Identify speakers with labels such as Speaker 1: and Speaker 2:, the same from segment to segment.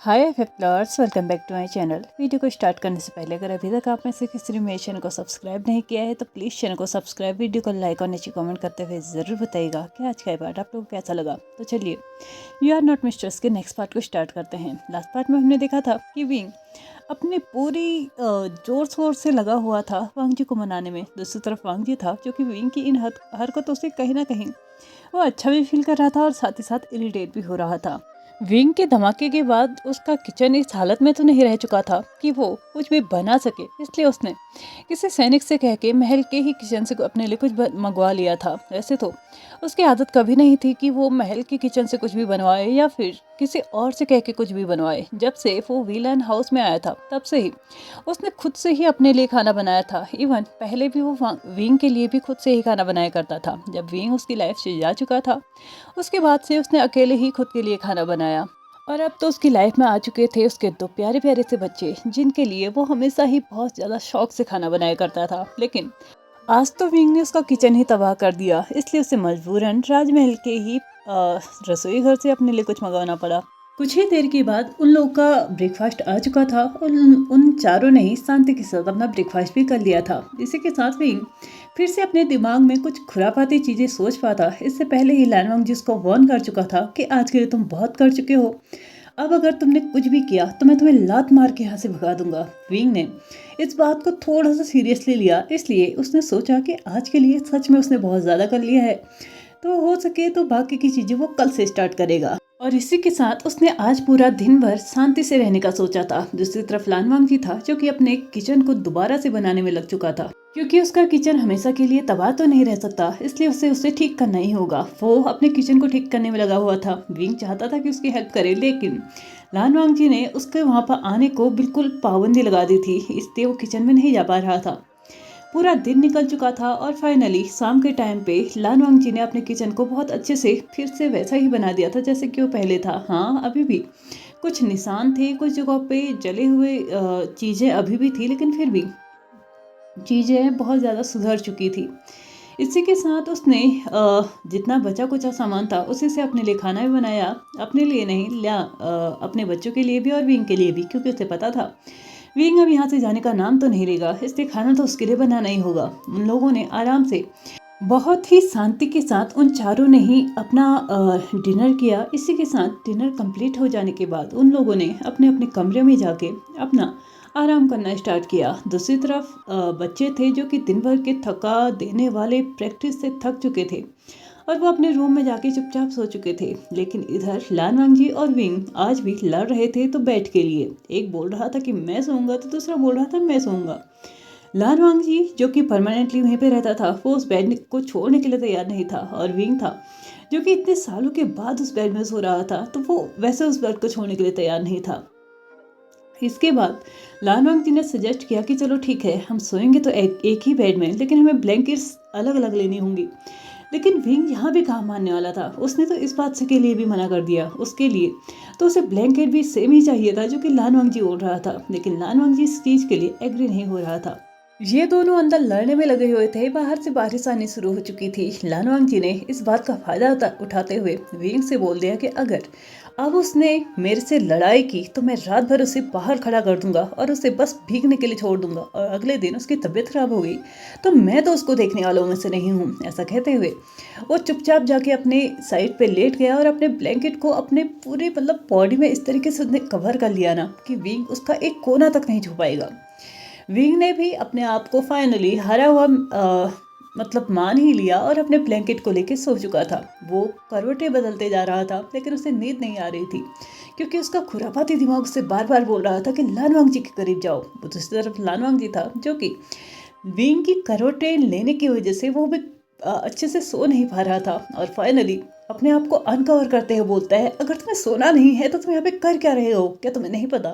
Speaker 1: हाय एफएफ्लर्स, welcome back to my channel. Video को start करने से पहले अगर अभी तक आप में से किसी ने मेरे चैनल को सब्सक्राइब नहीं किया है तो प्लीज़ चैनल को सब्सक्राइब, वीडियो को लाइक और नीचे कमेंट करते हुए ज़रूर बताइएगा कि आज का पार्ट आप लोगों को कैसा लगा। तो चलिए यू आर नॉट मिस्टर्स के नेक्स्ट पार्ट को स्टार्ट करते हैं। लास्ट पार्ट में हमने देखा था कि विंग अपने पूरी जोर शोर से लगा हुआ था वांग जी को मनाने में। दूसरी तरफ वांग जी था जो कि विंग की इन हरकतों से कहीं ना कहीं वो अच्छा भी फील कर रहा था और साथ ही साथ इरिटेट भी हो रहा था। विंग के धमाके के बाद उसका किचन इस हालत में तो नहीं रह चुका था कि वो कुछ भी बना सके, इसलिए उसने किसी सैनिक से कह के महल के ही किचन से अपने लिए कुछ मंगवा लिया था। वैसे तो उसकी आदत कभी नहीं थी कि वो महल के किचन से कुछ भी बनवाए या फिर किसी और से कह के कुछ भी बनवाए। जब से वो विलन हाउस में आया था तब से ही उसने खुद से ही अपने लिए खाना बनाया था। इवन पहले भी वो विंग के लिए भी खुद से ही खाना बनाया करता था। जब विंग उसकी लाइफ से जा चुका था उसके बाद से उसने अकेले ही खुद के लिए खाना बनाया। और अब तो उसकी लाइफ में आ चुके थे उसके दो प्यारे प्यारे से बच्चे जिनके लिए वो हमेशा ही बहुत ज़्यादा शौक से खाना बनाया करता था। लेकिन आज तो विंग ने उसका किचन ही तबाह कर दिया, इसलिए उसे मजबूरन राजमहल के ही रसोई घर से अपने लिए कुछ मंगाना पड़ा। कुछ ही देर के बाद उन लोगों का ब्रेकफास्ट आ चुका था और उन चारों ने ही शांति के साथ अपना ब्रेकफास्ट भी कर लिया था। इसी के साथ विंग फिर से अपने दिमाग में कुछ खुरापाती चीज़ें सोच पाता। इससे पहले ही लानवांग जिसको वार्न कर चुका था कि आज के लिए तुम बहुत कर चुके हो, अब अगर तुमने कुछ भी किया तो मैं तुम्हें लात मार के यहाँ से भगा दूंगा। विंग ने इस बात को थोड़ा सा सीरियसली लिया, इसलिए उसने सोचा कि आज के लिए सच में उसने बहुत ज़्यादा कर लिया है, तो हो सके तो बाकी की चीज़ें वो कल से स्टार्ट करेगा। और इसी के साथ उसने आज पूरा दिन भर शांति से रहने का सोचा था। दूसरी तरफ लानवांग जी था जो कि अपने किचन को दोबारा से बनाने में लग चुका था, क्योंकि उसका किचन हमेशा के लिए तबाह तो नहीं रह सकता, इसलिए उसे ठीक करना ही होगा। वो अपने किचन को ठीक करने में लगा हुआ था। विंग चाहता था कि उसकी हेल्प करे, लेकिन लानवांग जी ने उसके वहाँ पर आने को बिल्कुल पाबंदी लगा दी थी, इसलिए वो किचन में नहीं जा पा रहा था। पूरा दिन निकल चुका था और फाइनली शाम के टाइम पे लानवांग जी ने अपने किचन को बहुत अच्छे से फिर से वैसा ही बना दिया था जैसे कि वो पहले था। हाँ, अभी भी कुछ निशान थे, कुछ जगहों पे जले हुए चीज़ें अभी भी थी, लेकिन फिर भी चीज़ें बहुत ज़्यादा सुधर चुकी थी। इसी के साथ उसने जितना बचा कुचा सामान था उसी से अपने लिए खाना भी बनाया। अपने लिए नहीं, अपने बच्चों के लिए भी और विंग के लिए भी, क्योंकि उसे पता था विंग अब यहाँ से जाने का नाम तो नहीं लेगा, इसलिए खाना तो उसके लिए बनाना ही होगा। उन लोगों ने आराम से बहुत ही शांति के साथ उन चारों ने ही अपना डिनर किया। इसी के साथ डिनर कंप्लीट हो जाने के बाद उन लोगों ने अपने अपने कमरे में जाके अपना आराम करना स्टार्ट किया। दूसरी तरफ बच्चे थे जो कि दिन भर के थका देने वाले प्रैक्टिस से थक चुके थे और वो अपने रूम में जाके चुपचाप सो चुके थे। लेकिन इधर लानवांग जी और विंग आज भी लड़ रहे थे तो बैठ के लिए। एक बोल रहा था कि मैं सोऊंगा तो दूसरा बोल रहा था मैं सोऊंगा। लानवांग जी जो कि परमानेंटली वहीं पे रहता था वो उस बेड को छोड़ने के लिए तैयार नहीं था, और विंग था जो कि इतने सालों के बाद उस बेड में सो रहा था तो वो वैसे उस बेड को छोड़ने के लिए तैयार नहीं था। इसके बाद लानवांग जी ने सजेस्ट किया कि चलो ठीक है, हम सोएंगे तो एक ही बेड में, लेकिन हमें ब्लैंकेट्स अलग अलग लेनी होंगी। लेकिन विंग यहाँ भी कहाँ मानने वाला था। उसने तो इस बात से के लिए भी मना कर दिया। उसके लिए तो उसे ब्लैंकेट भी सेम ही चाहिए था जो कि लानवांग जी बोल रहा था, लेकिन लानवांग जी इस चीज़ के लिए एग्री नहीं हो रहा था। ये दोनों अंदर लड़ने में लगे हुए थे। बाहर से बारिश आनी शुरू हो चुकी थी। लानवांग जी ने इस बात का फायदा उठाते हुए विंग से बोल दिया कि अगर अब उसने मेरे से लड़ाई की तो मैं रात भर उसे बाहर खड़ा कर दूंगा और उसे बस भीगने के लिए छोड़ दूंगा, और अगले दिन उसकी तबीयत खराब हो गई तो मैं तो उसको देखने वालों में से नहीं हूँ। ऐसा कहते हुए वो चुपचाप जाके अपने साइड पे लेट गया और अपने ब्लैंकेट को अपने पूरे बॉडी में इस तरीके से उसने कवर कर लिया ना कि विंग उसका एक कोना तक नहीं छू पाएगा। विंग ने भी अपने आप को फाइनली हारा हुआ मान ही लिया और अपने ब्लैंकेट को लेके सो चुका था। वो करवटें बदलते जा रहा था लेकिन उसे नींद नहीं आ रही थी, क्योंकि उसका खुरापाती दिमाग उसे बार बार बोल रहा था कि लानवांग जी के करीब जाओ। दूसरी तरफ लानवांग जी था जो कि विंग की करवटें लेने की वजह से वो भी अच्छे से सो नहीं पा रहा था, और फाइनली अपने आप को अनकवर करते हुए बोलता है, अगर तुम्हें सोना नहीं है तो तुम यहाँ पे कर क्या रहे हो? क्या तुम्हें नहीं पता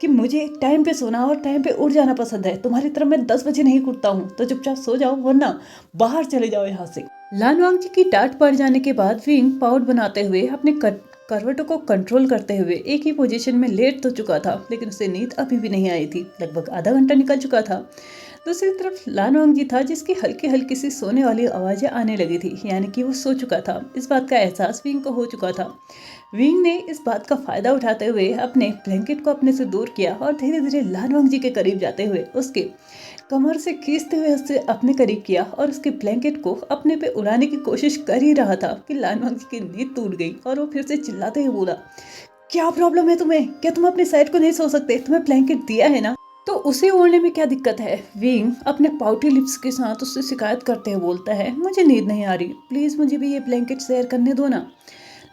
Speaker 1: कि मुझे टाइम पे सोना और टाइम पे उठ जाना पसंद है? तुम्हारी तरह मैं 10 बजे नहीं उठता हूँ, तो चुपचाप सो जाओ वरना बाहर चले जाओ यहाँ से। लानवांग जी की डांट पड़ जाने के बाद विंग पाउट बनाते हुए अपने करवटों को कंट्रोल करते हुए एक ही पोजीशन में लेट तो चुका था, लेकिन उसे नींद अभी भी नहीं आई थी। लगभग आधा घंटा निकल चुका था। दूसरी तरफ लानवांग जी था जिसकी हल्की हल्की सी सोने वाली आवाज़ें आने लगी थी, यानी कि वो सो चुका था। इस बात का एहसास विंग को हो चुका था। विंग ने इस बात का फायदा उठाते हुए अपने ब्लैंकेट को अपने से दूर किया और धीरे धीरे लानवांग जी के करीब जाते हुए उसके कमर से खींचते हुए उससे अपने करीब किया और उसके ब्लैंकेट को अपने पे उड़ाने की कोशिश कर ही रहा था कि लानवांग जी की नींद टूट गई और वो फिर से चिल्लाते हुए बोला, क्या प्रॉब्लम है तुम्हें? क्या तुम अपने साइड को नहीं सो सकते? तुम्हें ब्लैंकेट दिया है ना, तो उसे ओढ़ने में क्या दिक्कत है? विंग अपने पाउटी लिप्स के साथ उससे शिकायत करते हुए बोलता है, मुझे नींद नहीं आ रही, प्लीज मुझे भी ये ब्लैंकेट शेयर करने दो ना।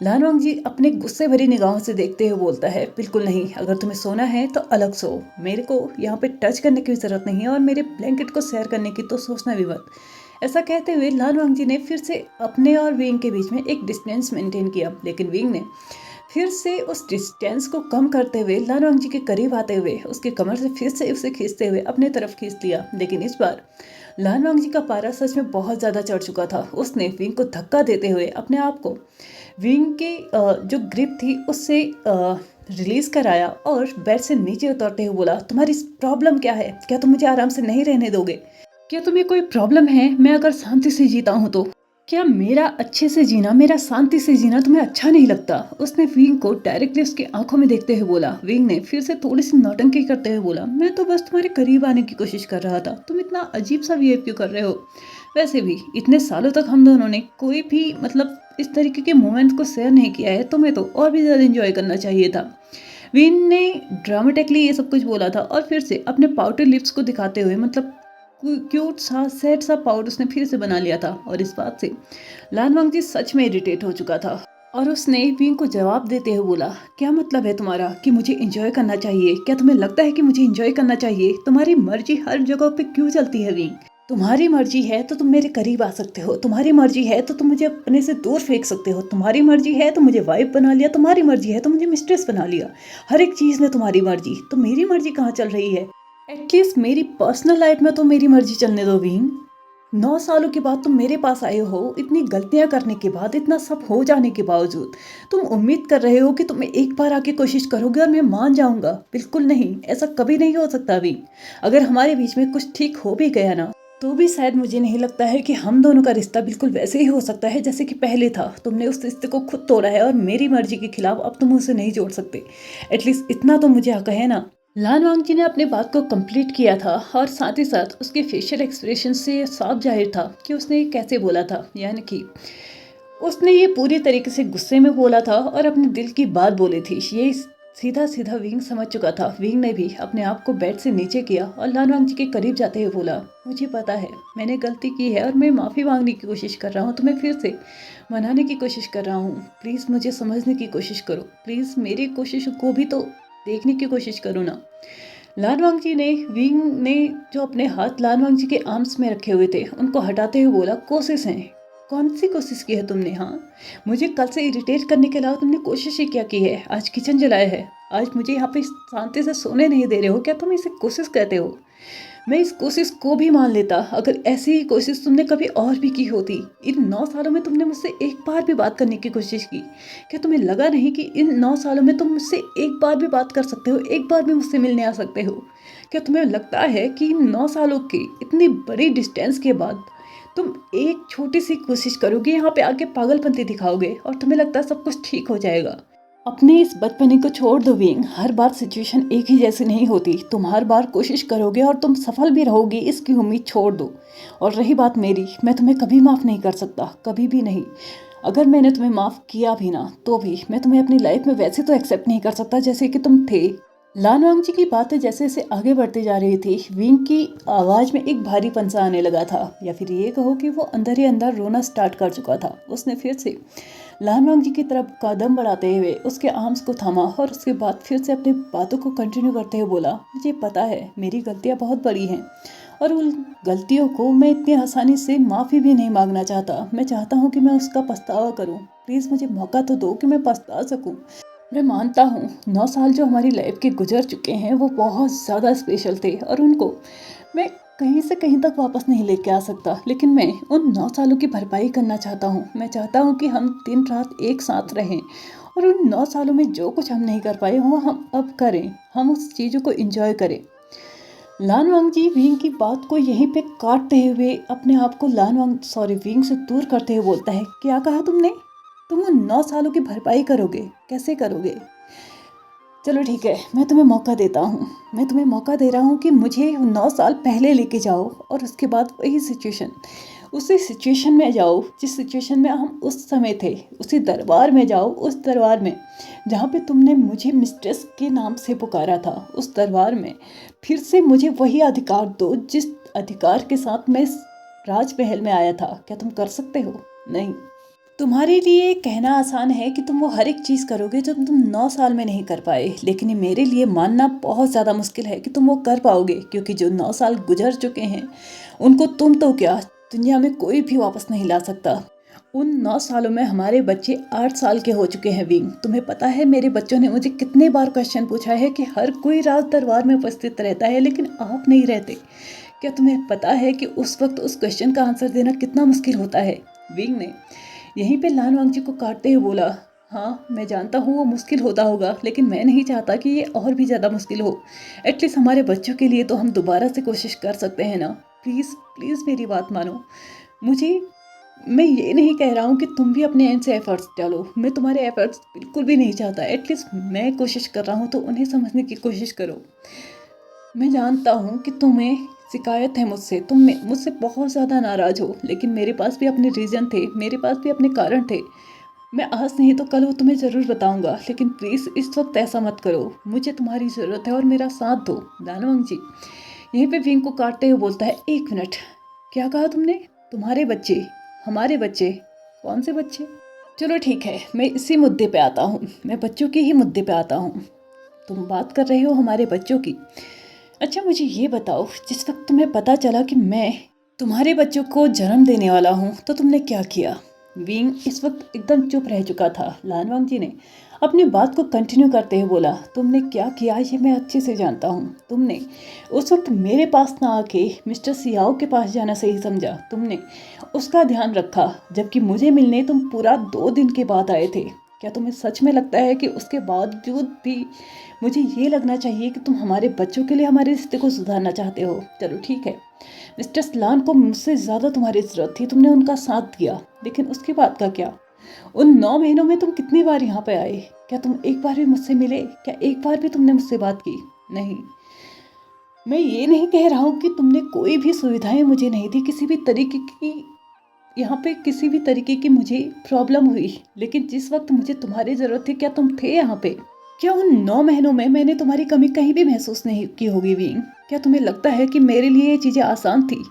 Speaker 1: लानवांग जी अपने गुस्से भरी निगाहों से देखते हुए बोलता है, बिल्कुल नहीं, अगर तुम्हें सोना है तो अलग सो, मेरे को यहाँ पे टच करने की जरूरत नहीं है और मेरे ब्लैंकेट को शेयर करने की तो सोचना भी मत। ऐसा कहते हुए लानवांग जी ने फिर से अपने और विंग के बीच में एक डिस्टेंस मेंटेन किया, लेकिन विंग ने फिर से उस डिस्टेंस को कम करते हुए लानवांग जी के करीब आते हुए उसके कमर से फिर से उसे खींचते हुए अपने तरफ खींच लिया। लेकिन इस बार लानवांग जी का पारा सच में बहुत ज़्यादा चढ़ चुका था। उसने विंग को धक्का देते हुए अपने आप को विंग की जो ग्रिप थी उससे रिलीज कराया और बेड से नीचे उतरते हुए बोला, तुम्हारी प्रॉब्लम क्या है? क्या तुम मुझे आराम से नहीं रहने दोगे? क्या तुम्हें कोई प्रॉब्लम है मैं अगर शांति से जीता हूँ तो? क्या मेरा अच्छे से जीना, मेरा शांति से जीना तुम्हें अच्छा नहीं लगता? उसने विंग को डायरेक्टली उसकी आंखों में देखते हुए बोला। विंग ने फिर से थोड़ी सी नौटंकी करते हुए बोला, मैं तो बस तुम्हारे करीब आने की कोशिश कर रहा था, तुम इतना अजीब सा बिहेव क्यों कर रहे हो? वैसे भी इतने सालों तक हम दोनों ने कोई भी इस तरीके के मोमेंट्स को शेयर नहीं किया है, तुम्हें तो और भी ज़्यादा इंजॉय करना चाहिए था। विन ने ड्रामेटिकली ये सब कुछ बोला था और फिर से अपने पाउडर लिप्स को दिखाते हुए क्यूट सा सैड सा पाउडर उसने फिर से बना लिया था। और इस बात से लानवांग जी सच में इरिटेट हो चुका था और उसने विंग को जवाब देते हुए बोला, क्या मतलब है तुम्हारा कि मुझे एंजॉय करना चाहिए? क्या तुम्हें लगता है कि मुझे एंजॉय करना चाहिए? तुम्हारी मर्जी हर जगह पे क्यों चलती है विंग? तुम्हारी मर्जी है तो तुम मेरे करीब आ सकते हो, तुम्हारी मर्जी है तो तुम मुझे अपने से दूर फेंक सकते हो, तुम्हारी मर्जी है तो मुझे वाइफ बना लिया, तुम्हारी मर्जी है तो मुझे मिस्ट्रेस बना लिया। हर एक चीज में तुम्हारी मर्जी, तो मेरी मर्जी कहाँ चल रही है? एटलीस्ट मेरी पर्सनल लाइफ में तो मेरी मर्जी चलने दो विंग। 9 सालों के बाद तुम मेरे पास आए हो, इतनी गलतियां करने के बाद, इतना सब हो जाने के बावजूद तुम उम्मीद कर रहे हो कि तुम एक बार आके कोशिश करोगे और मैं मान जाऊंगा? बिल्कुल नहीं, ऐसा कभी नहीं हो सकता विंग। अगर हमारे बीच में कुछ ठीक हो भी गया ना, तो भी शायद मुझे नहीं लगता है कि हम दोनों का रिश्ता बिल्कुल वैसे ही हो सकता है जैसे कि पहले था। तुमने उस रिश्ते को खुद तोड़ा है और मेरी मर्जी के खिलाफ अब तुम उसे नहीं जोड़ सकते। एटलीस्ट इतना तो मुझे हक है ना। लानवांग जी ने अपनी बात को कंप्लीट किया था और साथ ही साथ उसके फेशियल एक्सप्रेशन से साफ जाहिर था कि उसने ये कैसे बोला था, यानी कि उसने ये पूरी तरीके से गुस्से में बोला था और अपने दिल की बात बोली थी। ये सीधा सीधा विंग समझ चुका था। विंग ने भी अपने आप को बेड से नीचे किया और लानवांग जी के करीब जाते हुए बोला, मुझे पता है मैंने गलती की है और मैं माफ़ी मांगने की कोशिश कर रहा हूँ, तो मैं फिर से मनाने की कोशिश कर रहा हूँ। प्लीज़ मुझे समझने की कोशिश करो, प्लीज़ मेरी कोशिश को भी तो देखने की कोशिश करो ना। लानवांग जी ने विंग ने जो अपने हाथ लानवांग जी के आर्म्स में रखे हुए थे उनको हटाते हुए बोला, कोशिश है? कौन सी कोशिश की है तुमने? हाँ, मुझे कल से इरिटेट करने के अलावा तुमने कोशिश ही क्या की है? आज किचन जलाया है, आज मुझे यहाँ पे शांति से सोने नहीं दे रहे हो, क्या तुम इसे कोशिश कहते हो? मैं इस कोशिश को भी मान लेता अगर ऐसी ही कोशिश तुमने कभी और भी की होती। इन 9 सालों में तुमने मुझसे एक बार भी बात करने की कोशिश की? क्या तुम्हें लगा नहीं कि इन 9 सालों में तुम मुझसे एक बार भी बात कर सकते हो, एक बार भी मुझसे मिलने आ सकते हो? क्या तुम्हें लगता है कि इन 9 सालों की इतनी बड़ी डिस्टेंस के बाद तुम एक छोटी सी कोशिश करोगे, यहाँ पे आके पागलपंती दिखाओगे और तुम्हें लगता है सब कुछ ठीक हो जाएगा? अपने इस बचपने को छोड़ दो विंग, हर बार सिचुएशन एक ही जैसी नहीं होती। तुम हर बार कोशिश करोगे और तुम सफल भी रहोगी, इसकी उम्मीद छोड़ दो। और रही बात मेरी, मैं तुम्हें कभी माफ़ नहीं कर सकता, कभी भी नहीं। अगर मैंने तुम्हें माफ़ किया भी ना तो भी मैं तुम्हें अपनी लाइफ में वैसे तो एक्सेप्ट नहीं कर सकता जैसे कि तुम थे। लानवांग जी की बातें जैसे जैसे आगे बढ़ती जा रही थी, विंग की आवाज़ में एक भारीपन सा आने लगा था, या फिर ये कहो कि वो अंदर ही अंदर रोना स्टार्ट कर चुका था। उसने फिर से लानवांग जी की तरफ कदम बढ़ाते हुए उसके आर्म्स को थामा और उसके बाद फिर से अपनी बातों को कंटिन्यू करते हुए बोला, मुझे पता है मेरी गलतियाँ बहुत बड़ी हैं और उन गलतियों को मैं इतनी आसानी से माफ़ी भी नहीं मांगना चाहता। मैं चाहता हूँ कि मैं उसका पछतावा करूँ। प्लीज़ मुझे मौका तो दो कि मैं पछता सकूँ। मैं मानता हूँ 9 साल जो हमारी लाइफ के गुजर चुके हैं वो बहुत ज़्यादा स्पेशल थे और उनको मैं कहीं से कहीं तक वापस नहीं लेके आ सकता, लेकिन मैं उन 9 सालों की भरपाई करना चाहता हूँ। मैं चाहता हूँ कि हम दिन रात एक साथ रहें और उन 9 सालों में जो कुछ हम नहीं कर पाए वो हम अब करें, हम उस चीज़ों को एंजॉय करें। लानवांग जी विंग की बात को यहीं पे काटते हुए अपने आप को विंग से दूर करते हुए बोलता है, क्या कहा तुमने? तुम उन 9 सालों की भरपाई करोगे? कैसे करोगे? चलो ठीक है, मैं तुम्हें मौका देता हूँ। मैं तुम्हें मौका दे रहा हूँ कि मुझे 9 साल पहले लेके जाओ और उसके बाद वही सिचुएशन, उसी सिचुएशन में जाओ जिस सिचुएशन में हम उस समय थे। उसी दरबार में जाओ, उस दरबार में जहाँ पे तुमने मुझे मिस्ट्रेस के नाम से पुकारा था। उस दरबार में फिर से मुझे वही अधिकार दो जिस अधिकार के साथ मैं राजमहल में आया था। क्या तुम कर सकते हो? नहीं। तुम्हारे लिए कहना आसान है कि तुम वो हर एक चीज़ करोगे जो तुम 9 साल में नहीं कर पाए, लेकिन ये मेरे लिए मानना बहुत ज़्यादा मुश्किल है कि तुम वो कर पाओगे, क्योंकि जो 9 साल गुजर चुके हैं उनको तुम तो क्या, दुनिया में कोई भी वापस नहीं ला सकता। उन 9 सालों में हमारे बच्चे 8 साल के हो चुके हैं विंग। तुम्हें पता है मेरे बच्चों ने मुझे कितने बार क्वेश्चन पूछा है कि हर कोई राज दरबार में उपस्थित रहता है लेकिन आप नहीं रहते। क्या तुम्हें पता है कि उस वक्त उस क्वेश्चन का आंसर देना कितना मुश्किल होता है? विंग ने यहीं पे लानवांग जी को काटते हुए बोला, हाँ मैं जानता हूँ वो मुश्किल होता होगा, लेकिन मैं नहीं चाहता कि ये और भी ज़्यादा मुश्किल हो। एटलीस्ट हमारे बच्चों के लिए तो हम दोबारा से कोशिश कर सकते हैं ना। प्लीज़ प्लीज़ मेरी बात मानो। मैं ये नहीं कह रहा हूँ कि तुम भी अपने एंड से एफर्ट्स डालो, मैं तुम्हारे एफर्ट्स बिल्कुल भी नहीं चाहता। एटलीस्ट मैं कोशिश कर रहा हूँ तो उन्हें समझने की कोशिश करो। मैं जानता हूँ कि तुम्हें शिकायत है मुझसे, तुम मुझसे बहुत ज़्यादा नाराज़ हो, लेकिन मेरे पास भी अपने रीज़न थे, मेरे पास भी अपने कारण थे। मैं आज नहीं तो कल वो तुम्हें ज़रूर बताऊंगा, लेकिन प्लीज़ इस वक्त ऐसा मत करो। मुझे तुम्हारी ज़रूरत है और मेरा साथ दो। दानवंग जी यहीं पे विंग को काटते हुए बोलता है, 1 मिनट, क्या कहा तुमने? तुम्हारे बच्चे? हमारे बच्चे? कौन से बच्चे? चलो ठीक है, मैं इसी मुद्दे पे आता हूँ, मैं बच्चों के ही मुद्दे पे आता हूँ। तुम बात कर रहे हो हमारे बच्चों की। अच्छा मुझे ये बताओ, जिस वक्त तुम्हें पता चला कि मैं तुम्हारे बच्चों को जन्म देने वाला हूँ तो तुमने क्या किया? विंग इस वक्त एकदम चुप रह चुका था। लानवांग जी ने अपनी बात को कंटिन्यू करते हुए बोला, तुमने क्या किया ये मैं अच्छे से जानता हूँ। तुमने उस वक्त मेरे पास ना आके मिस्टर सियाओ के पास जाना सही समझा। तुमने उसका ध्यान रखा, जबकि मुझे मिलने तुम पूरा 2 दिन के बाद आए थे। क्या तुम्हें सच में लगता है कि उसके बावजूद भी मुझे ये लगना चाहिए कि तुम हमारे बच्चों के लिए हमारे रिश्ते को सुधारना चाहते हो? चलो ठीक है, मिस्टर स्लान को मुझसे ज़्यादा तुम्हारी ज़रूरत थी, तुमने उनका साथ दिया, लेकिन उसके बाद का क्या? उन 9 महीनों में तुम कितनी बार यहाँ पे आए? क्या तुम एक बार भी मुझसे मिले? क्या एक बार भी तुमने मुझसे बात की? नहीं। मैं ये नहीं कह रहा हूँ कि तुमने कोई भी सुविधाएं मुझे नहीं दी, किसी भी तरीके की यहाँ पे किसी भी तरीके की मुझे प्रॉब्लम हुई, लेकिन जिस वक्त मुझे तुम्हारी ज़रूरत थी क्या तुम थे यहाँ पे? क्या उन 9 महीनों में मैंने तुम्हारी कमी कहीं भी महसूस नहीं की होगी विंग? क्या तुम्हें लगता है कि मेरे लिए ये चीज़ें आसान थी?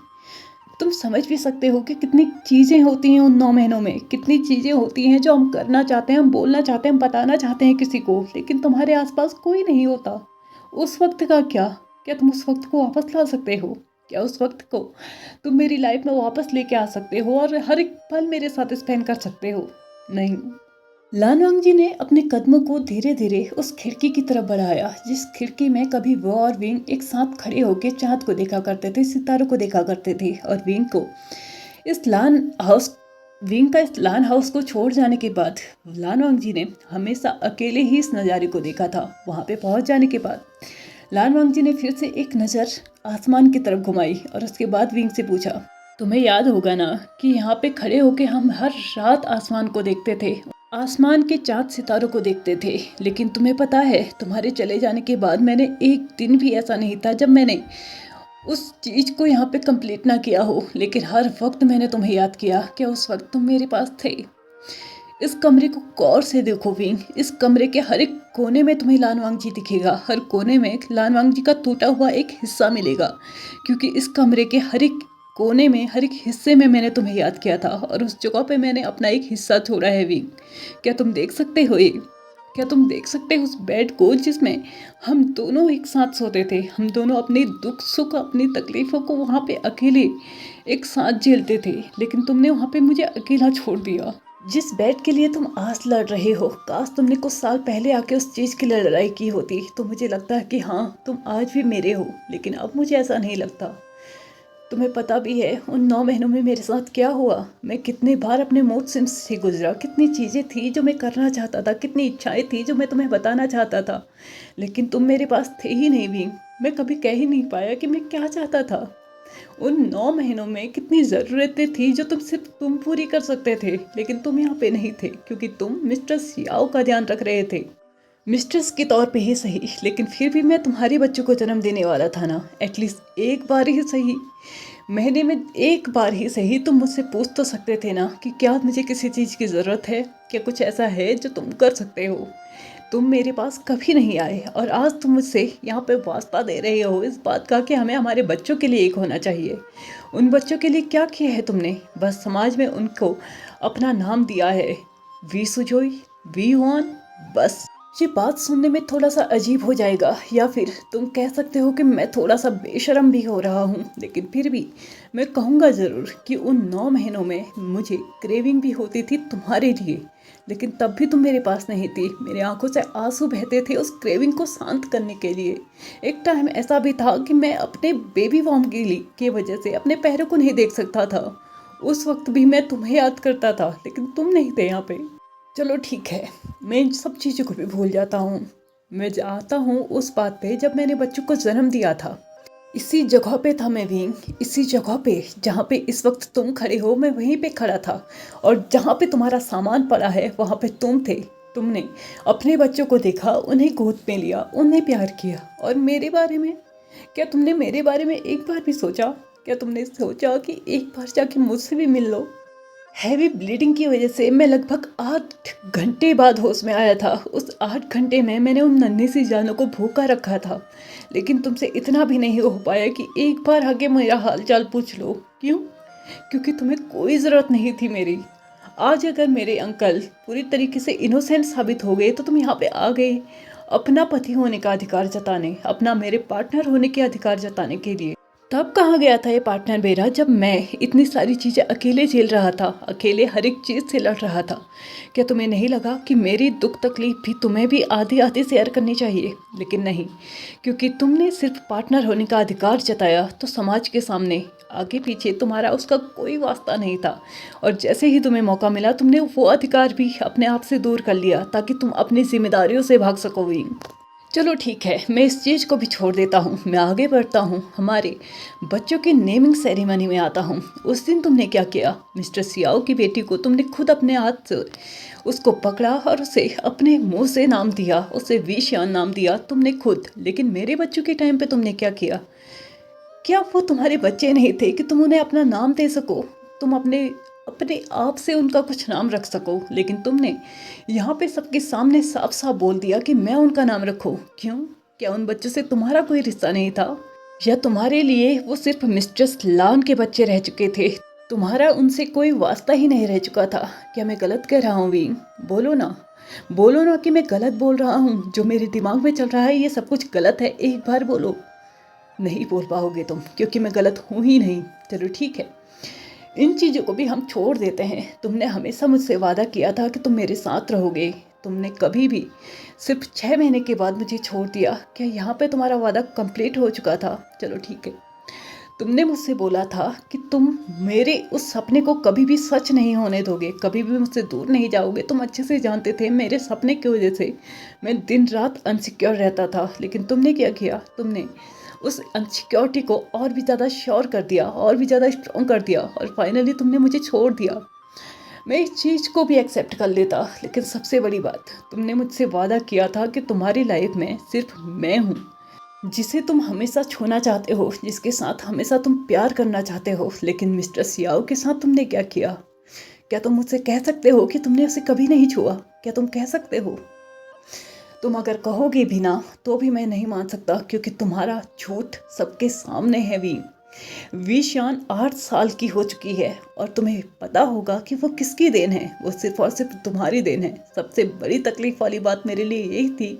Speaker 1: तुम समझ भी सकते हो कि कितनी चीज़ें होती हैं उन 9 महीनों में, कितनी चीज़ें होती हैं जो हम करना चाहते हैं, हम बोलना चाहते हैं, हम बताना चाहते हैं किसी को, लेकिन तुम्हारे आसपास कोई नहीं होता। उस वक्त का क्या? क्या तुम उस वक्त को वापस ला सकते हो? क्या उस वक्त को तुम मेरी लाइफ में वापस लेके आ सकते हो और हर एक पल मेरे साथ स्पेंड कर सकते हो? नहीं। लानवांग जी ने अपने कदमों को धीरे धीरे उस खिड़की की तरफ बढ़ाया जिस खिड़की में कभी वो और विंग एक साथ खड़े होकर चांद को देखा करते थे, सितारों को देखा करते थे। और विंग का इस लान हाउस को छोड़ जाने के बाद लानवांग जी ने हमेशा अकेले ही इस नज़ारे को देखा था। वहाँ पे पहुँच जाने के बाद लानवांग जी ने फिर से एक नज़र आसमान की तरफ घुमाई और उसके बाद विंग से पूछा, तुम्हें याद होगा ना कि यहाँ पे खड़े होके हम हर रात आसमान को देखते थे, आसमान के चाँद सितारों को देखते थे। लेकिन तुम्हें पता है तुम्हारे चले जाने के बाद मैंने एक दिन भी ऐसा नहीं था जब मैंने उस चीज़ को यहाँ पे कंप्लीट ना किया हो, लेकिन हर वक्त मैंने तुम्हें याद किया। क्या उस वक्त तुम मेरे पास थे? इस कमरे को गौर से देखो विंग, इस कमरे के हर एक कोने में तुम्हें लानवांग जी दिखेगा, हर कोने में लानवांग जी का टूटा हुआ एक हिस्सा मिलेगा, क्योंकि इस कमरे के हर एक कोने में, हर एक हिस्से में मैंने तुम्हें याद किया था और उस जगह पे मैंने अपना एक हिस्सा छोड़ा है विंग। क्या तुम देख सकते हो ये? क्या तुम देख सकते हो उस बेड को जिसमें हम दोनों एक साथ सोते थे, हम दोनों अपने दुख सुख, अपनी तकलीफ़ों को वहाँ पे अकेले एक साथ झेलते थे, लेकिन तुमने वहाँ पे मुझे अकेला छोड़ दिया। जिस बेड के लिए तुम आज लड़ रहे हो, काश तुमने कुछ साल पहले आके उस चीज़ के लिए लड़ाई की होती तो मुझे लगता है कि हाँ तुम आज भी मेरे हो, लेकिन अब मुझे ऐसा नहीं लगता। तुम्हें पता भी है उन 9 महीनों में मेरे साथ क्या हुआ। मैं कितने बार अपने मूड स्विंग्स से गुजरा, कितनी चीज़ें थी जो मैं करना चाहता था, कितनी इच्छाएं थी जो मैं तुम्हें बताना चाहता था, लेकिन तुम मेरे पास थे ही नहीं भी। मैं कभी कह ही नहीं पाया कि मैं क्या चाहता था। उन 9 महीनों में कितनी ज़रूरतें थी जो सिर्फ तुम पूरी कर सकते थे, लेकिन तुम यहाँ पे नहीं थे क्योंकि तुम मिस्टर सियाओ का ध्यान रख रहे थे। मिस्ट्रेस के तौर पे ही सही, लेकिन फिर भी मैं तुम्हारे बच्चों को जन्म देने वाला था ना। एटलीस्ट एक बार ही सही, महीने में एक बार ही सही तुम मुझसे पूछ तो सकते थे ना कि क्या मुझे किसी चीज़ की ज़रूरत है, क्या कुछ ऐसा है जो तुम कर सकते हो। तुम मेरे पास कभी नहीं आए और आज तुम मुझसे यहाँ पे वास्ता दे रहे हो इस बात का कि हमें हमारे बच्चों के लिए एक होना चाहिए। उन बच्चों के लिए क्या किया है तुमने? बस समाज में उनको अपना नाम दिया है, वी सुजोई, वी हुआन, बस। ये बात सुनने में थोड़ा सा अजीब हो जाएगा, या फिर तुम कह सकते हो कि मैं थोड़ा सा बेशर्म भी हो रहा हूँ, लेकिन फिर भी मैं कहूँगा ज़रूर कि उन 9 महीनों में मुझे क्रेविंग भी होती थी तुम्हारे लिए, लेकिन तब भी तुम मेरे पास नहीं थी। मेरे आंखों से आंसू बहते थे उस क्रेविंग को शांत करने के लिए। एक टाइम ऐसा भी था कि मैं अपने बेबी वॉर्म की वजह से अपने पैरों को नहीं देख सकता था। उस वक्त भी मैं तुम्हें याद करता था, लेकिन तुम नहीं थे यहाँ पे। चलो ठीक है, मैं इन सब चीज़ों को भी भूल जाता हूँ। मैं जाता हूँ उस बात पे जब मैंने बच्चों को जन्म दिया था। इसी जगह पे था मैं भी, इसी जगह पे जहाँ पे इस वक्त तुम खड़े हो मैं वहीं पे खड़ा था, और जहाँ पे तुम्हारा सामान पड़ा है वहाँ पे तुम थे। तुमने अपने बच्चों को देखा, उन्हें गोद में लिया, उन्हें प्यार किया। और मेरे बारे में क्या तुमने मेरे बारे में एक बार भी सोचा? क्या तुमने सोचा कि एक बार जाके मुझसे भी मिल लो? हैवी ब्लीडिंग की वजह से मैं लगभग 8 घंटे बाद होश में आया था। उस 8 घंटे में मैंने उन नन्ही सी जानों को भूखा रखा था, लेकिन तुमसे इतना भी नहीं हो पाया कि एक बार आके मेरा हाल चाल पूछ लो। क्यों? क्योंकि तुम्हें कोई ज़रूरत नहीं थी मेरी। आज अगर मेरे अंकल पूरी तरीके से इनोसेंट साबित हो गए तो तुम यहाँ पे आ गए अपना पति होने का अधिकार जताने, अपना मेरे पार्टनर होने के अधिकार जताने के लिए। तब कहाँ गया था ये पार्टनर मेरा जब मैं इतनी सारी चीज़ें अकेले झेल रहा था, अकेले हर एक चीज़ से लड़ रहा था? क्या तुम्हें नहीं लगा कि मेरी दुख तकलीफ भी तुम्हें भी आधी आधी शेयर करनी चाहिए? लेकिन नहीं, क्योंकि तुमने सिर्फ पार्टनर होने का अधिकार जताया तो समाज के सामने आगे पीछे तुम्हारा उसका कोई वास्ता नहीं था। और जैसे ही तुम्हें मौका मिला तुमने वो अधिकार भी अपने आप से दूर कर लिया ताकि तुम अपनी जिम्मेदारियों से भाग सको। चलो ठीक है, मैं इस चीज़ को भी छोड़ देता हूँ, मैं आगे बढ़ता हूँ, हमारे बच्चों के नेमिंग सेरेमनी में आता हूँ। उस दिन तुमने क्या किया? मिस्टर सियाओ की बेटी को तुमने खुद अपने हाथ से उसको पकड़ा और उसे अपने मुंह से नाम दिया, उसे विशियान नाम दिया तुमने खुद। लेकिन मेरे बच्चों के टाइम पे तुमने क्या किया? क्या वो तुम्हारे बच्चे नहीं थे कि तुम उन्हें अपना नाम दे सको, तुम अपने अपने आप से उनका कुछ नाम रख सको? लेकिन तुमने यहाँ पे सबके सामने साफ साफ बोल दिया कि मैं उनका नाम रखूं। क्यों? क्या उन बच्चों से तुम्हारा कोई रिश्ता नहीं था, या तुम्हारे लिए वो सिर्फ मिस्ट्रेस लान के बच्चे रह चुके थे? तुम्हारा उनसे कोई वास्ता ही नहीं रह चुका था? क्या मैं गलत कह रहा हूँ विंग? बोलो ना, बोलो ना कि मैं गलत बोल रहा हूँ। जो मेरे दिमाग में चल रहा है ये सब कुछ गलत है, एक बार बोलो। नहीं बोल पाओगे तुम, क्योंकि मैं गलत हूँ ही नहीं। चलो ठीक है, इन चीज़ों को भी हम छोड़ देते हैं। तुमने हमेशा मुझसे वादा किया था कि तुम मेरे साथ रहोगे। तुमने कभी भी सिर्फ 6 महीने के बाद मुझे छोड़ दिया। क्या यहाँ पे तुम्हारा वादा कंप्लीट हो चुका था? चलो ठीक है, तुमने मुझसे बोला था कि तुम मेरे उस सपने को कभी भी सच नहीं होने दोगे, कभी भी मुझसे दूर नहीं जाओगे। तुम अच्छे से जानते थे मेरे सपने की वजह से मैं दिन रात अनसिक्योर रहता था, लेकिन तुमने क्या किया? तुमने उस अनसिक्योरिटी को और भी ज़्यादा श्योर कर दिया, और भी ज़्यादा स्ट्रॉन्ग कर दिया, और फाइनली तुमने मुझे छोड़ दिया। मैं इस चीज़ को भी एक्सेप्ट कर लेता, लेकिन सबसे बड़ी बात, तुमने मुझसे वादा किया था कि तुम्हारी लाइफ में सिर्फ मैं हूँ जिसे तुम हमेशा छूना चाहते हो, जिसके साथ हमेशा तुम प्यार करना चाहते हो। लेकिन मिस्टर सियाओ के साथ तुमने क्या किया? क्या तुम मुझसे कह सकते हो कि तुमने उसे कभी नहीं छुआ? क्या तुम कह सकते हो? तुम अगर कहोगे भी ना तो भी मैं नहीं मान सकता, क्योंकि तुम्हारा झूठ सबके सामने है। विशान 8 साल की हो चुकी है, और तुम्हें पता होगा कि वो किसकी देन है। वो सिर्फ और सिर्फ तुम्हारी देन है। सबसे बड़ी तकलीफ वाली बात मेरे लिए यही थी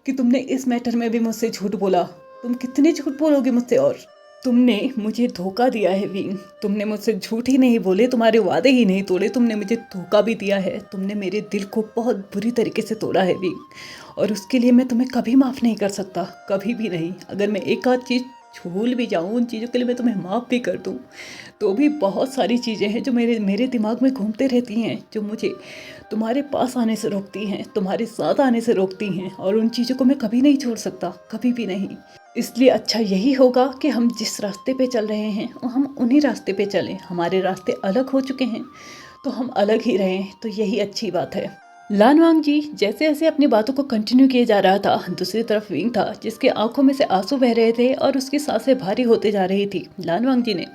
Speaker 1: कि तुमने इस मैटर में भी मुझसे झूठ बोला। तुम कितने झूठ बोलोगे मुझसे? और तुमने मुझे धोखा दिया है विंग। तुमने मुझसे झूठ ही नहीं बोले, तुम्हारे वादे ही नहीं तोड़े, तुमने मुझे धोखा भी दिया है। तुमने मेरे दिल को बहुत बुरी तरीके से तोड़ा है विंग, और उसके लिए मैं तुम्हें कभी माफ़ नहीं कर सकता, कभी भी नहीं। अगर मैं एक आध चीज़ भूल भी जाऊँ, उन चीज़ों के लिए मैं तुम्हें माफ़ भी कर दूँ, तो भी बहुत सारी चीज़ें हैं जो मेरे मेरे दिमाग में घूमते रहती हैं, जो मुझे तुम्हारे पास आने से रोकती हैं, तुम्हारे साथ आने से रोकती हैं, और उन चीज़ों को मैं कभी नहीं छोड़ सकता, कभी भी नहीं। इसलिए अच्छा यही होगा कि हम जिस रास्ते पे चल रहे हैं हम उन्हीं रास्ते पे चलें। हमारे रास्ते अलग हो चुके हैं तो हम अलग ही रहें, तो यही अच्छी बात है। लानवांग जी जैसे जैसे अपनी बातों को कंटिन्यू किए जा रहा था, दूसरी तरफ विंग था जिसके आंखों में से आंसू बह रहे थे और उसकी सांसें भारी होते जा रही थी। लानवांग जी ने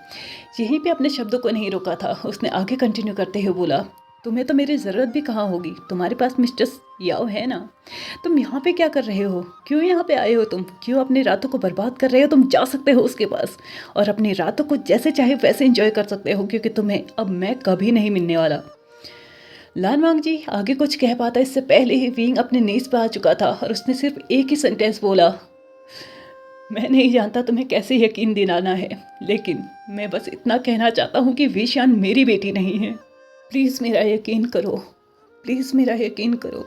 Speaker 1: यहीं पे अपने शब्दों को नहीं रोका था, उसने आगे कंटिन्यू करते हुए बोला, तुम्हें तो मेरी ज़रूरत भी कहाँ होगी, तुम्हारे पास मिस्टर याओ है ना। तुम यहाँ पे क्या कर रहे हो, क्यों यहाँ पे आए हो, तुम क्यों अपनी रातों को बर्बाद कर रहे हो। तुम जा सकते हो उसके पास और अपनी रातों को जैसे चाहे वैसे एंजॉय कर सकते हो, क्योंकि तुम्हें अब मैं कभी नहीं मिलने वाला। लानवांग जी आगे कुछ कह पाता इससे पहले ही विंग अपने नीज पर आ चुका था और उसने सिर्फ एक ही सेंटेंस बोला, मैं नहीं जानता तुम्हें कैसे यकीन दिलाना है, लेकिन मैं बस इतना कहना चाहता हूँ कि विशान मेरी बेटी नहीं है। प्लीज़ मेरा यकीन करो, प्लीज़ मेरा यकीन करो,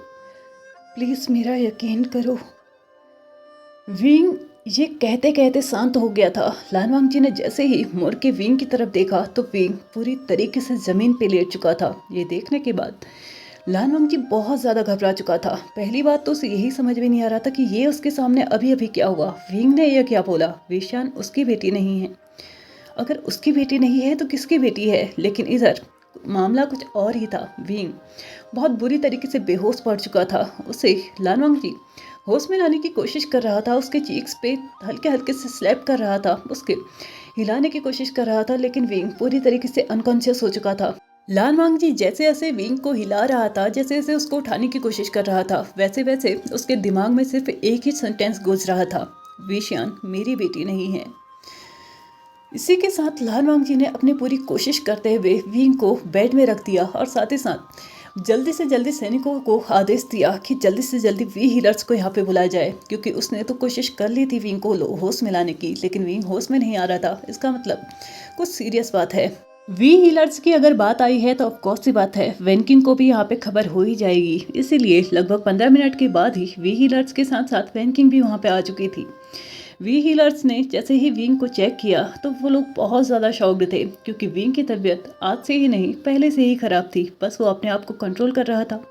Speaker 1: प्लीज़ मेरा यकीन करो। विंग ये कहते कहते शांत हो गया था। लानवांग जी ने जैसे ही मुड़ के विंग की तरफ देखा तो विंग पूरी तरीके से ज़मीन पे लेट चुका था। ये देखने के बाद लानवांग जी बहुत ज़्यादा घबरा चुका था। पहली बात तो उसे यही समझ में नहीं आ रहा था कि ये उसके सामने अभी अभी क्या हुआ। विंग ने यह क्या बोला, विशान उसकी बेटी नहीं है। अगर उसकी बेटी नहीं है तो किसकी बेटी है। लेकिन इधर मामला कुछ और ही था। विंग बहुत बुरी तरीके से बेहोश पड़ चुका था। उसे लानवांग जी होश में लाने की कोशिश कर रहा था, उसके चीक्स पे हल्के हल्के से स्लैप कर रहा था, उसके हिलाने की कोशिश कर रहा था, लेकिन विंग पूरी तरीके से अनकॉन्शियस हो चुका था। लानवांग जी जैसे जैसे विंग को हिला रहा था, जैसे जैसे उसको उठाने की कोशिश कर रहा था, वैसे वैसे उसके दिमाग में सिर्फ एक ही सेंटेंस गूंज रहा था, विशान मेरी बेटी नहीं है। इसी के साथ लानवांग जी ने अपनी पूरी कोशिश करते हुए विंग को बेड में रख दिया और साथ ही साथ जल्दी से जल्दी सैनिकों को आदेश दिया कि जल्दी से जल्दी वी हीलर्स को यहाँ पे बुलाया जाए, क्योंकि उसने तो कोशिश कर ली थी विंग को होश में लाने की, लेकिन विंग होश में नहीं आ रहा था। इसका मतलब कुछ सीरियस बात है। वी हीलर्स की अगर बात आई है तो ऑफकोर्स सी बात है वेनकिंग को भी यहाँ पे खबर हो ही जाएगी। इसीलिए लगभग 15 मिनट के बाद ही वी हीलर्स के साथ साथ वेनकिंग भी वहाँ पे आ चुकी थी। वी हीलर्स ने जैसे ही विंग को चेक किया तो वो लोग बहुत ज़्यादा शॉक्ड थे, क्योंकि विंग की तबीयत आज से ही नहीं पहले से ही ख़राब थी। बस वो अपने आप को कंट्रोल कर रहा था,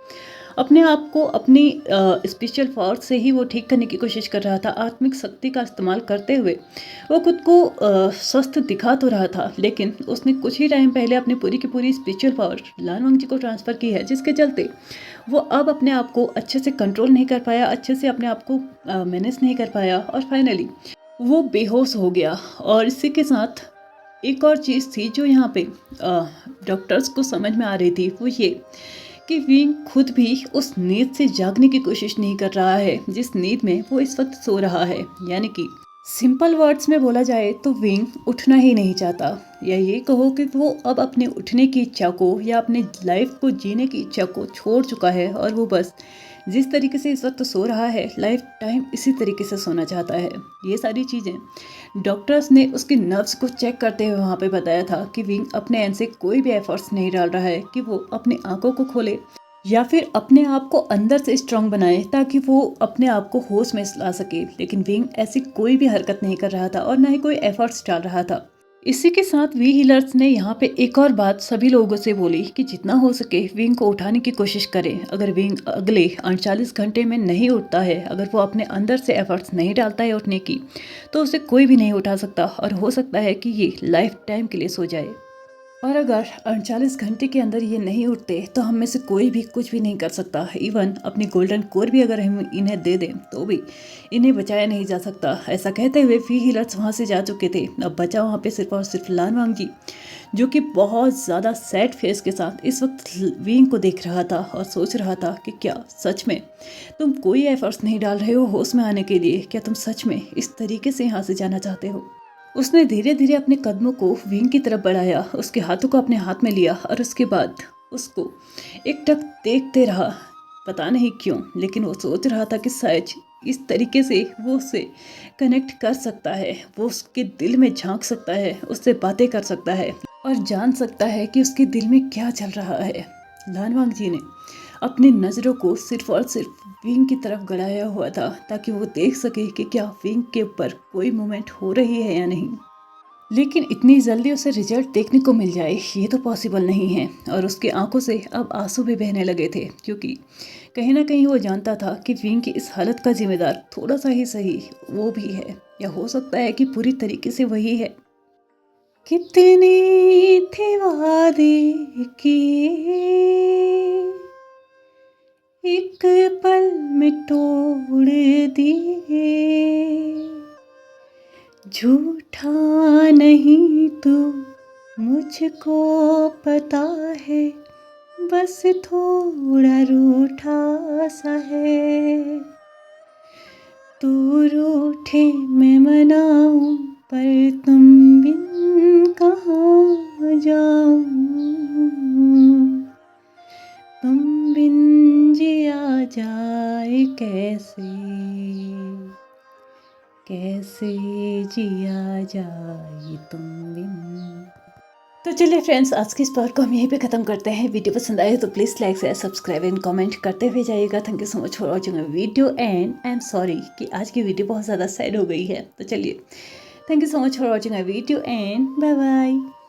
Speaker 1: अपने आप को अपनी स्पेशल फोर्स से ही वो ठीक करने की कोशिश कर रहा था। आत्मिक शक्ति का इस्तेमाल करते हुए वो खुद को स्वस्थ दिखा तो रहा था, लेकिन उसने कुछ ही टाइम पहले अपनी पूरी की पूरी स्पिरिचुअल पावर लानवांग जी को ट्रांसफ़र की है, जिसके चलते वो अब अपने आप को अच्छे से कंट्रोल नहीं कर पाया, अच्छे से अपने आप को मैनेज नहीं कर पाया और फाइनली वो बेहोश हो गया। और इसी के साथ एक और चीज़ थी जो यहाँ पे डॉक्टर्स को समझ में आ रही थी, वो ये कि विंग खुद भी उस नींद से जागने की कोशिश नहीं कर रहा है जिस नींद में वो इस वक्त सो रहा है। यानी कि सिंपल वर्ड्स में बोला जाए तो विंग उठना ही नहीं चाहता, या ये कहो कि वो अब अपने उठने की इच्छा को या अपने लाइफ को जीने की इच्छा को छोड़ चुका है, और वो बस जिस तरीके से इस वक्त सो रहा है लाइफ टाइम इसी तरीके से सोना चाहता है। ये सारी चीज़ें डॉक्टर्स ने उसके नर्व्स को चेक करते हुए वहाँ पे बताया था कि विंग अपने एंड से कोई भी एफर्ट्स नहीं डाल रहा है कि वो अपनी आंखों को खोले या फिर अपने आप को अंदर से स्ट्रांग बनाए ताकि वो अपने आप को होश में ला सके। लेकिन विंग ऐसी कोई भी हरकत नहीं कर रहा था और ना ही कोई एफर्ट्स डाल रहा था। इसी के साथ वी हीलर्स ने यहाँ पे एक और बात सभी लोगों से बोली कि जितना हो सके विंग को उठाने की कोशिश करें। अगर विंग अगले 48 घंटे में नहीं उठता है, अगर वो अपने अंदर से एफर्ट्स नहीं डालता है उठने की, तो उसे कोई भी नहीं उठा सकता और हो सकता है कि ये लाइफ टाइम के लिए सो जाए। और अगर 48 घंटे के अंदर ये नहीं उठते तो हम में से कोई भी कुछ भी नहीं कर सकता। इवन अपनी गोल्डन कोर भी अगर हम इन्हें दे दें तो भी इन्हें बचाया नहीं जा सकता। ऐसा कहते हुए वी हीलर्स वहाँ से जा चुके थे। अब बचा वहाँ पे सिर्फ और सिर्फ लानवांग जी, जो कि बहुत ज़्यादा सैड फेस के साथ इस वक्त विंग को देख रहा था और सोच रहा था कि क्या सच में तुम कोई एफर्ट्स नहीं डाल रहे हो होश में आने के लिए? क्या तुम सच में इस तरीके से यहाँ से जाना चाहते हो? उसने धीरे धीरे अपने कदमों को विंग की तरफ बढ़ाया, उसके हाथों को अपने हाथ में लिया और उसके बाद उसको एकटक देखते रहा। पता नहीं क्यों, लेकिन वो सोच रहा था कि शायद इस तरीके से वो उससे कनेक्ट कर सकता है, वो उसके दिल में झांक सकता है, उससे बातें कर सकता है और जान सकता है कि उसके दिल में क्या चल रहा है। लानवांग जी ने अपनी नज़रों को सिर्फ और सिर्फ विंग की तरफ गड़ाया हुआ था ताकि वो देख सके कि क्या विंग के ऊपर कोई मूवमेंट हो रही है या नहीं। लेकिन इतनी जल्दी उसे रिजल्ट देखने को मिल जाए ये तो पॉसिबल नहीं है। और उसकी आंखों से अब आंसू भी बहने लगे थे, क्योंकि कहीं ना कहीं वो जानता था कि विंग की इस हालत का जिम्मेदार थोड़ा सा ही सही वो भी है, या हो सकता है कि पूरी तरीके से वही है। कितने थे वादे किए, एक पल में तोड़ दिए, झूठा नहीं तू मुझको पता है, बस थोड़ा रूठा सा है। तू रूठे मैं मनाऊं पर तुम बिन कहाँ जाऊं, तुम बिन जिया जाए कैसे, कैसे जिया जाए तुम बिन। तो चलिए फ्रेंड्स, आज की इस पार्ट को हम यहीं पे ख़त्म करते हैं। वीडियो पसंद आए तो please like share subscribe and comment करते हुए जाइएगा। Thank you so much for watching video and I am sorry कि आज की वीडियो बहुत ज़्यादा सैड हो गई है। तो चलिए, thank you so much for watching video and bye bye.